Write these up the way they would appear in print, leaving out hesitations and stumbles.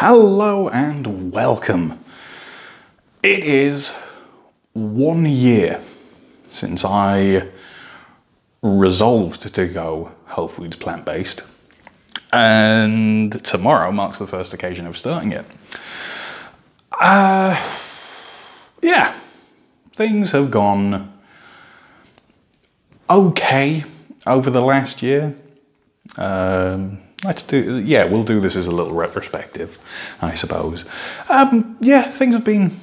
Hello and welcome. It is 1 year since I resolved to go whole foods plant-based, and tomorrow marks the first occasion of starting it. Yeah, things have gone okay over the last year. We'll do this as a little retrospective, I suppose. Yeah, things have been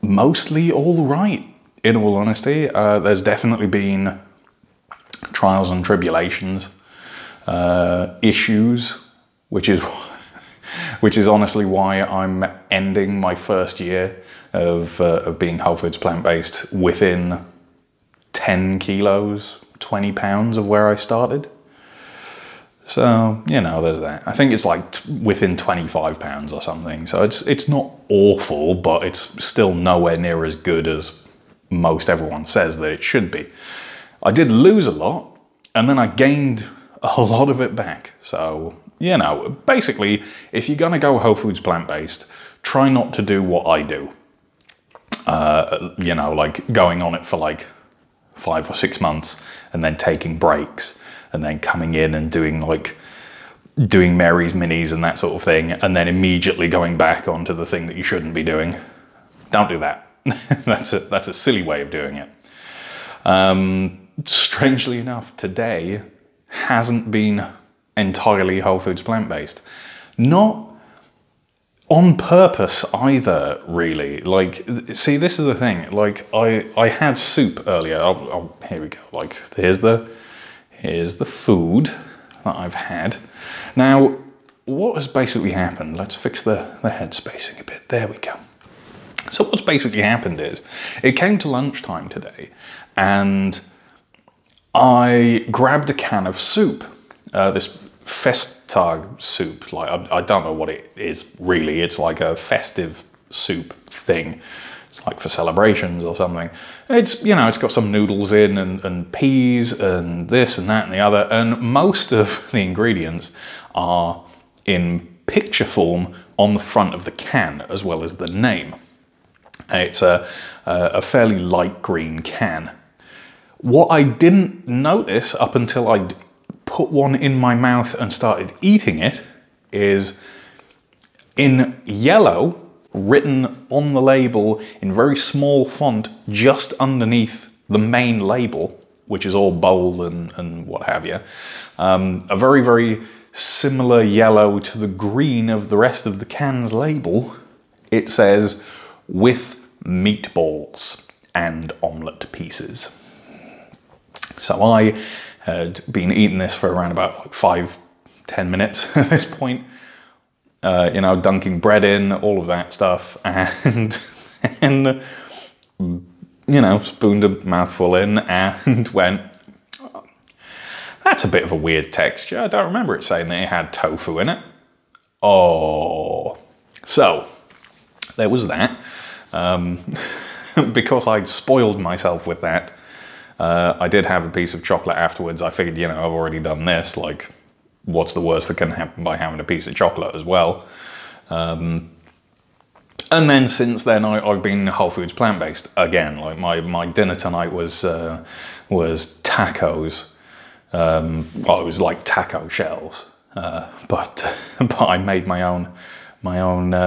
mostly all right, in all honesty. There's definitely been trials and tribulations, issues, which is honestly why I'm ending my first year of being whole foods plant-based within 10 kilos, 20 pounds of where I started. So, you know, there's that. I think it's like within 25 pounds or something. So it's not awful, but it's still nowhere near as good as most everyone says that it should be. I did lose a lot, and then I gained a lot of it back. So, you know, basically, if you're going to go whole foods plant-based, try not to do what I do. You know, like going on it for like 5 or 6 months and then taking breaks. And then coming in and doing Mary's Minis and that sort of thing, and then immediately going back onto the thing that you shouldn't be doing. Don't do that. That's a silly way of doing it. Strangely enough, today hasn't been entirely whole foods plant-based. Not on purpose either, really. Like, see, this is the thing. Like, I had soup earlier. Here we go. Like, here's the food that I've had. Now, what has basically happened? Let's fix the head spacing a bit. There we go. So what's basically happened is, it came to lunchtime today, and I grabbed a can of soup. This Festtag soup. Like, I don't know what it is really. It's like a festive soup thing. It's like for celebrations or something. It's, you know, it's got some noodles in and peas and this and that and the other. And most of the ingredients are in picture form on the front of the can, as well as the name. It's a fairly light green can. What I didn't notice up until I put one in my mouth and started eating it is in yellow, written on the label in very small font just underneath the main label, which is all bold and what have you. A very, very similar yellow to the green of the rest of the can's label. It says, with meatballs and omelette pieces. So I had been eating this for around about like 5-10 minutes at this point. You know, dunking bread in, all of that stuff, and you know, spooned a mouthful in and went, oh, that's a bit of a weird texture. I don't remember it saying that it had tofu in it. Oh, so there was that. Because I'd spoiled myself with that, I did have a piece of chocolate afterwards. I figured, you know, I've already done this, like, what's the worst that can happen by having a piece of chocolate as well? And then since then, I've been whole foods plant-based again. Like my dinner tonight was tacos. Well, it was like taco shells, but I made my own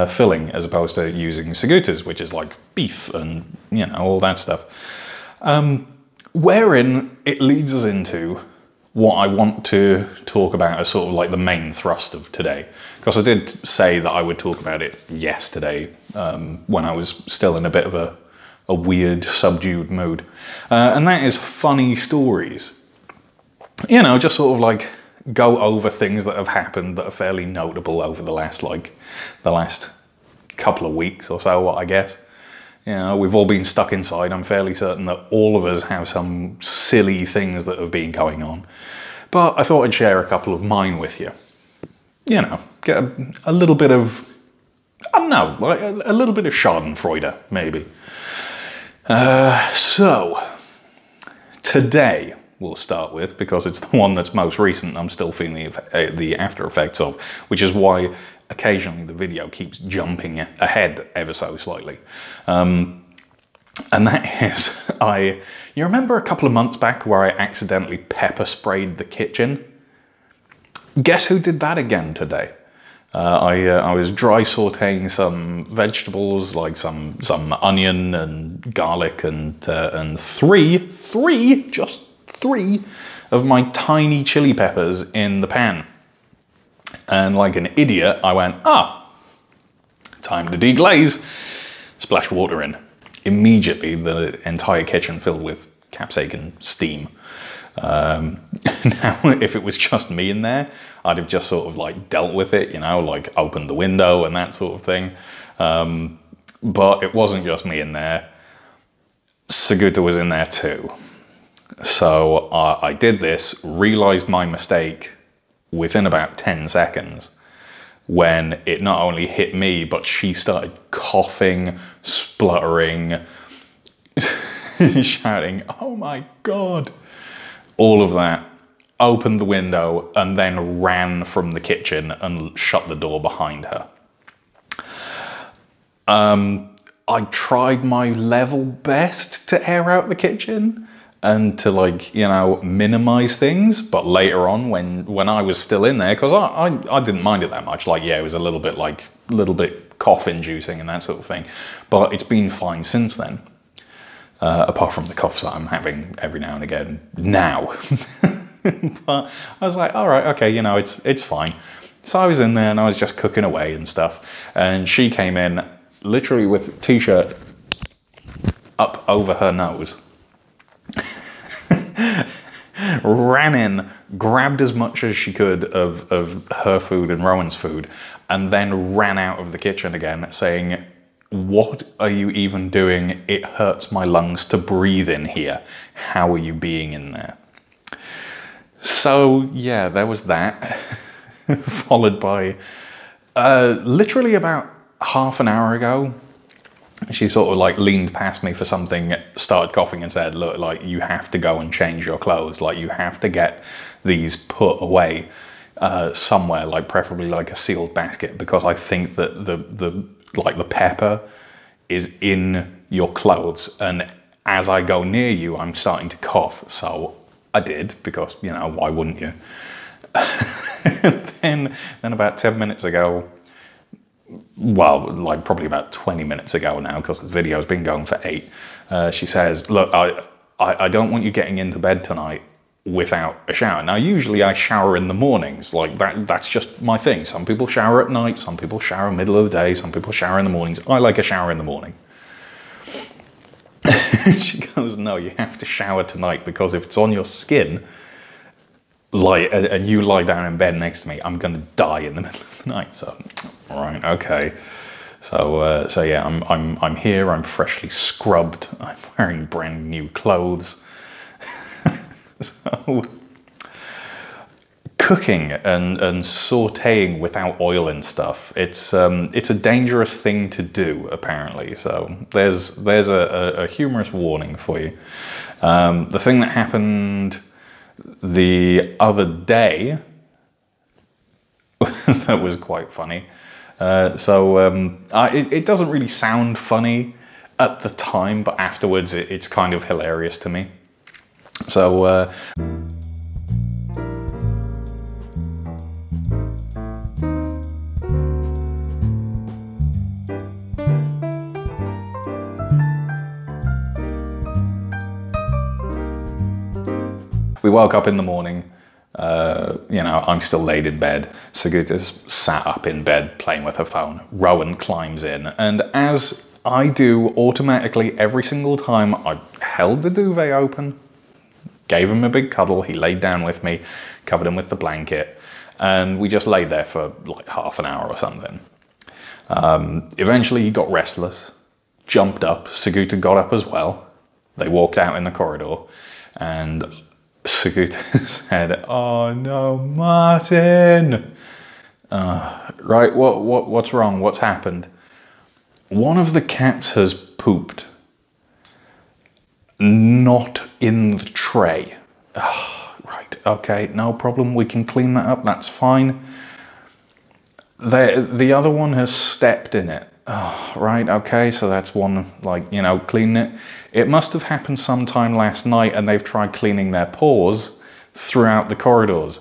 filling as opposed to using segutas, which is like beef and, you know, all that stuff. Wherein it leads us into what I want to talk about as sort of like the main thrust of today. Because I did say that I would talk about it yesterday when I was still in a bit of a weird, subdued mood. And that is funny stories. You know, just sort of like go over things that have happened that are fairly notable over the last couple of weeks or so, I guess. You know, we've all been stuck inside. I'm fairly certain that all of us have some silly things that have been going on. But I thought I'd share a couple of mine with you. You know, get a little bit of, I don't know, like a little bit of schadenfreude, maybe. So, today we'll start with, because it's the one that's most recent. I'm still feeling the after effects of, which is why occasionally the video keeps jumping ahead ever so slightly. And that is, you remember a couple of months back where I accidentally pepper sprayed the kitchen? Guess who did that again today? I was dry sauteing some vegetables, like some onion and garlic and just three of my tiny chili peppers in the pan. And like an idiot, I went, time to deglaze. Splash water in. Immediately, the entire kitchen filled with capsaicin steam. Now, if it was just me in there, I'd have just sort of like dealt with it, you know, like opened the window and that sort of thing. But it wasn't just me in there. Saguta was in there too. So I did this, realized my mistake within about 10 seconds. When it not only hit me, but she started coughing, spluttering, shouting, "Oh my God." All of that, opened the window, and then ran from the kitchen and shut the door behind her. I tried my level best to air out the kitchen and to, like, you know, minimize things, but later on when I was still in there, because I didn't mind it that much, like, yeah, it was a little bit cough inducing and that sort of thing, but it's been fine since then, apart from the coughs that I'm having every now and again now. But I was like, all right, okay, you know, it's fine. So I was in there and I was just cooking away and stuff, and she came in literally with a t-shirt up over her nose. Ran in, grabbed as much as she could of her food and Rowan's food, and then ran out of the kitchen again saying, "What are you even doing? It hurts my lungs to breathe in here. How are you being in there?" So yeah, there was that. Followed by literally about half an hour ago, she sort of like leaned past me for something, started coughing and said, "Look, like, you have to go and change your clothes. Like, you have to get these put away somewhere, like preferably like a sealed basket, because I think that the pepper is in your clothes. And as I go near you, I'm starting to cough." So I did, because, you know, why wouldn't you? And then about 10 minutes ago, well, like probably about 20 minutes ago now, because this video's been going for 8, she says, "Look, I don't want you getting into bed tonight without a shower." Now, usually I shower in the mornings, like that's just my thing. Some people shower at night, some people shower middle of the day, some people shower in the mornings. I like a shower in the morning. She goes, "No, you have to shower tonight, because if it's on your skin, like, and you lie down in bed next to me, I'm gonna die in the middle of the night." So, all right, okay. So yeah, I'm here. I'm freshly scrubbed. I'm wearing brand new clothes. So, cooking and sautéing without oil and stuff, it's a dangerous thing to do, apparently. So there's a humorous warning for you. The thing that happened the other day that was quite funny. It doesn't really sound funny at the time, but afterwards it's kind of hilarious to me. So we woke up in the morning, you know, I'm still laid in bed. Saguta's sat up in bed playing with her phone. Rowan climbs in, and as I do automatically every single time, I held the duvet open, gave him a big cuddle, he laid down with me, covered him with the blanket, and we just laid there for like half an hour or something. Eventually he got restless, jumped up, Saguta got up as well. They walked out in the corridor, and Saguta said, "Oh no, Martin!" Right, what's wrong? What's happened? "One of the cats has pooped. Not in the tray." Right, okay, no problem. We can clean that up. That's fine. The other one has stepped in it. Oh, right, okay, so that's one, like, you know, cleaning it. It must have happened sometime last night and they've tried cleaning their paws throughout the corridors.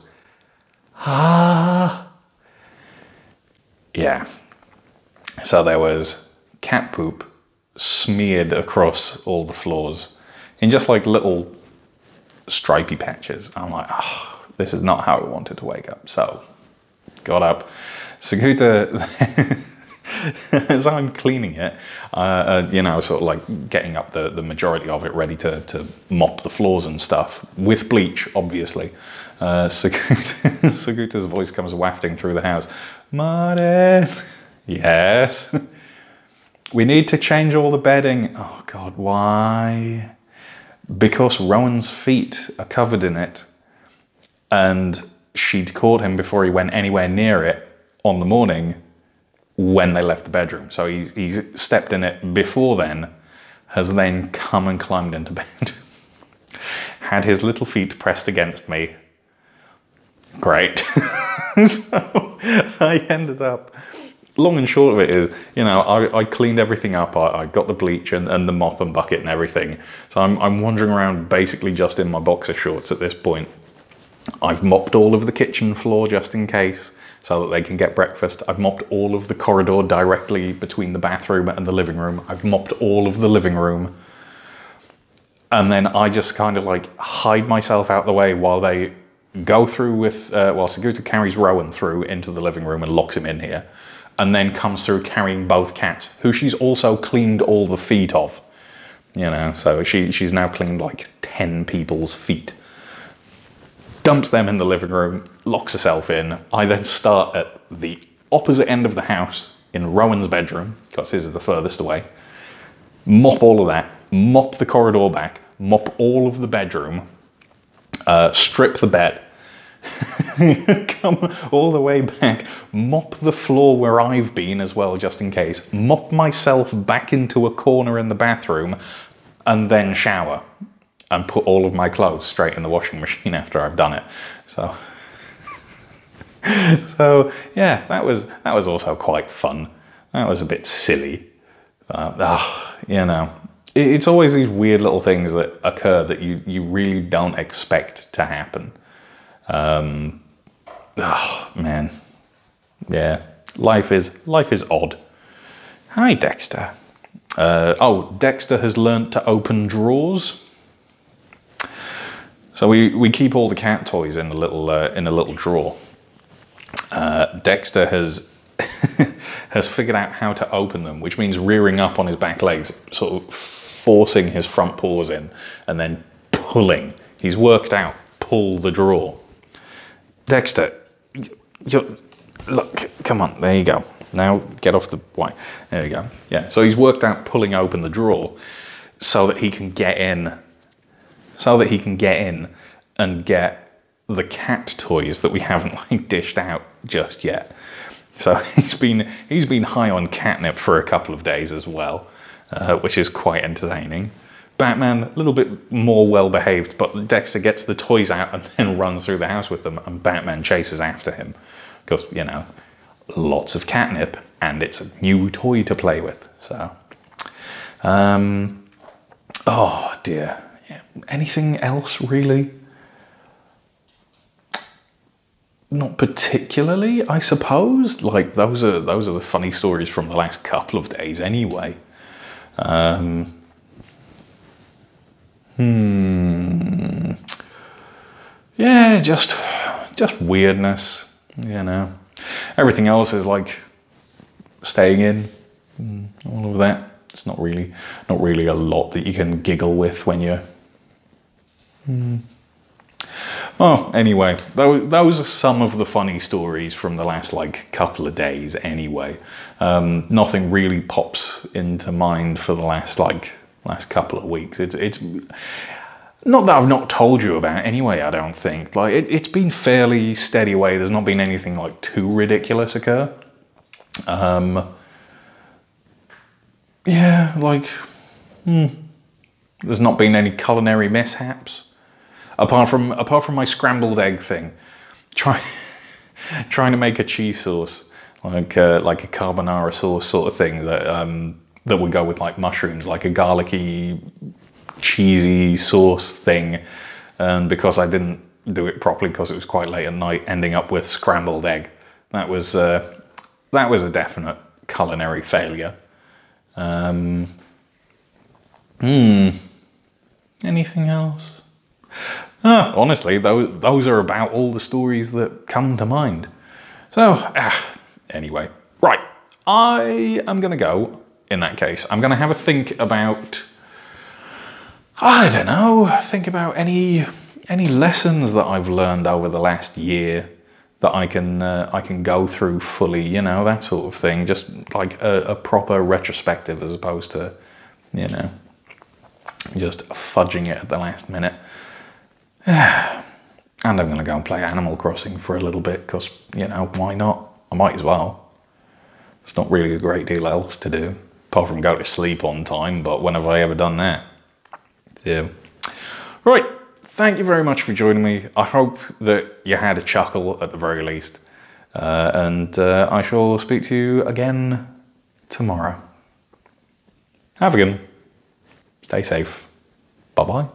Ah. Yeah. So there was cat poop smeared across all the floors in just like little stripy patches. I'm like, oh, this is not how I wanted to wake up. So got up. Saguta, as I'm cleaning it, you know, sort of like getting up the majority of it ready to mop the floors and stuff with bleach, obviously. Saguta's voice comes wafting through the house. Martin, yes. We need to change all the bedding. Oh God, why? Because Rowan's feet are covered in it, and she'd caught him before he went anywhere near it on the morning when they left the bedroom. So he's stepped in it before then, has then come and climbed into bed. Had his little feet pressed against me. Great. So I ended up, long and short of it is, you know, I cleaned everything up. I got the bleach and the mop and bucket and everything. So I'm wandering around basically just in my boxer shorts at this point. I've mopped all of the kitchen floor just in case, so that they can get breakfast. I've mopped all of the corridor directly between the bathroom and the living room. I've mopped all of the living room. And then I just kind of like hide myself out the way while they go through with, while Saguta carries Rowan through into the living room and locks him in here. And then comes through carrying both cats, who she's also cleaned all the feet of. You know, so she's now cleaned like 10 people's feet. Dumps them in the living room, locks herself in. I then start at the opposite end of the house in Rowan's bedroom, because his is the furthest away. Mop all of that, mop the corridor back, mop all of the bedroom, strip the bed, come all the way back, mop the floor where I've been as well, just in case, mop myself back into a corner in the bathroom, and then shower. And put all of my clothes straight in the washing machine after I've done it. So, so yeah, that was also quite fun. That was a bit silly. You know, it's always these weird little things that occur that you really don't expect to happen. Oh man, yeah, life is odd. Hi, Dexter. Oh, Dexter has learnt to open drawers. So we keep all the cat toys in a little drawer. Dexter has has figured out how to open them, which means rearing up on his back legs, sort of forcing his front paws in, and then pulling. He's worked out pull the drawer. Dexter, look, come on, there you go. Now get off the why. There you go. Yeah. So he's worked out pulling open the drawer so that he can get in. And get the cat toys that we haven't like dished out just yet. So he's been high on catnip for a couple of days as well, which is quite entertaining. Batman, a little bit more well behaved, but Dexter gets the toys out and then runs through the house with them, and Batman chases after him because, you know, lots of catnip and it's a new toy to play with. So, oh dear. Anything else really? Not particularly, I suppose. Like those are the funny stories from the last couple of days anyway. Yeah, just weirdness, you know. Everything else is like staying in, all of that. It's not really a lot that you can giggle with when you're. Well, anyway, those are some of the funny stories from the last like couple of days anyway. Nothing really pops into mind for the last couple of weeks. It's not that I've not told you about anyway, I don't think. Like it's been fairly steady away. There's not been anything like too ridiculous occur. Yeah, like there's not been any culinary mishaps. Apart from my scrambled egg thing, trying to make a cheese sauce like a carbonara sauce sort of thing that would go with like mushrooms, like a garlicky, cheesy sauce thing. And because I didn't do it properly because it was quite late at night, ending up with scrambled egg. That was a definite culinary failure. Anything else? Honestly, those are about all the stories that come to mind. So, anyway, right. I am going to go, in that case. I'm going to have a think about, I don't know, think about any lessons that I've learned over the last year that I can go through fully, you know, that sort of thing. Just like a proper retrospective as opposed to, you know, just fudging it at the last minute. And I'm going to go and play Animal Crossing for a little bit because, you know, why not? I might as well. It's not really a great deal else to do, apart from go to sleep on time, but when have I ever done that? Yeah. Right, thank you very much for joining me. I hope that you had a chuckle at the very least. And I shall speak to you again tomorrow. Have a good one. Stay safe. Bye-bye.